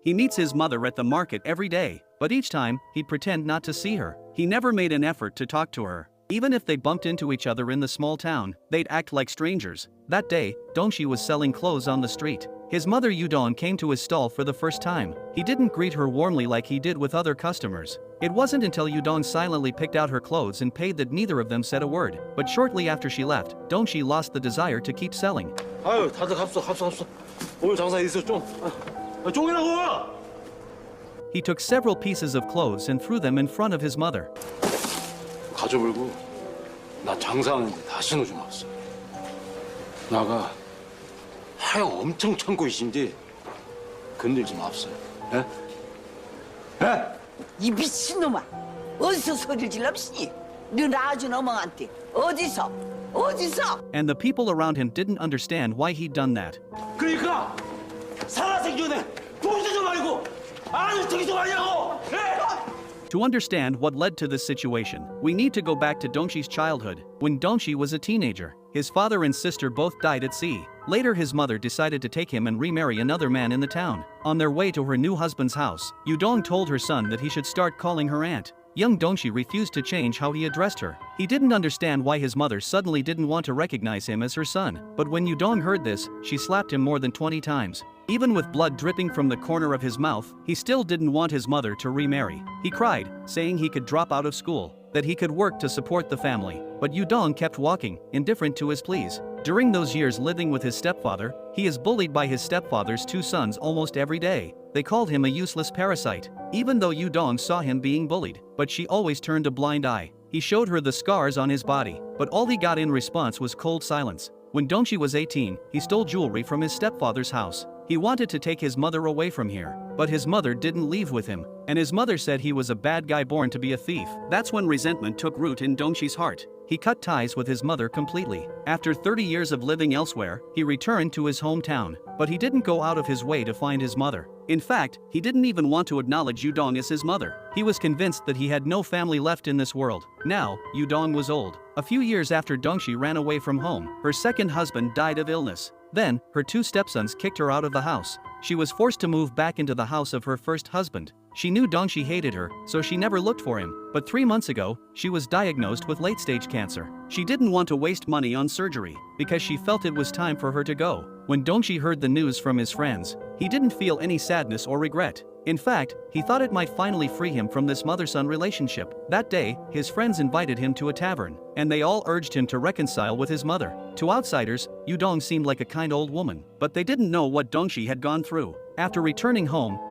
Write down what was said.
He meets his mother at the market every day, but each time, he'd pretend not to see her. He never made an effort to talk to her. Even if they bumped into each other in the small town, they'd act like strangers. That day, Dongshi was selling clothes on the street. His mother Yudong came to his stall for the first time. He didn't greet her warmly like he did with other customers. It wasn't until Yudong silently picked out her clothes and paid that neither of them said a word. But shortly after she left, Dongshi lost the desire to keep selling. 아유, 다들 갑시다. 오늘 장사 있어 좀. 종이라고! He took several pieces of clothes and threw them in front of his mother. 가져버리고 나 장사하는데 다시는 오지 마세요. 나가 하여 엄청 참고 있신지 건들지 마세요. 예? 예? 이 미친놈아, 어디서 소리를 질렀시? 넌 아주 너멍한테 어디서? And the people around him didn't understand why he'd done that. 그러니까 살아생전에 돈 주지 말고 아주 저기 좀 하냐고! 예? To understand what led to this situation, we need to go back to Dongshi's childhood. When Dongshi was a teenager, his father and sister both died at sea. Later his mother decided to take him and remarry another man in the town. On their way to her new husband's house, Yudong told her son that he should start calling her aunt. Young Dongshi refused to change how he addressed her. He didn't understand why his mother suddenly didn't want to recognize him as her son. But when Yudong heard this, she slapped him more than 20 times. Even with blood dripping from the corner of his mouth, he still didn't want his mother to remarry. He cried, saying he could drop out of school, that he could work to support the family. But Yudong kept walking, indifferent to his pleas. During those years living with his stepfather, he is bullied by his stepfather's two sons almost every day. They called him a useless parasite, even though Yudong saw him being bullied, but she always turned a blind eye. He showed her the scars on his body, but all he got in response was cold silence. When Dongshi was 18, he stole jewelry from his stepfather's house. He wanted to take his mother away from here, but his mother didn't leave with him, and his mother said he was a bad guy born to be a thief. That's when resentment took root in Dongshi's heart. He cut ties with his mother completely. After 30 years of living elsewhere, he returned to his hometown, but he didn't go out of his way to find his mother. In fact, he didn't even want to acknowledge Yudong as his mother. He was convinced that he had no family left in this world. Now, Yudong was old. A few years after Dongshi ran away from home, her second husband died of illness. Then, her two stepsons kicked her out of the house. She was forced to move back into the house of her first husband. She knew Dongshi hated her, so she never looked for him. But 3 months ago, she was diagnosed with late-stage cancer. She didn't want to waste money on surgery, because she felt it was time for her to go. When Dongshi heard the news from his friends, he didn't feel any sadness or regret. In fact, he thought it might finally free him from this mother-son relationship. That day, his friends invited him to a tavern, and they all urged him to reconcile with his mother. To outsiders, Yudong seemed like a kind old woman, but they didn't know what Dongshi had gone through. After returning home,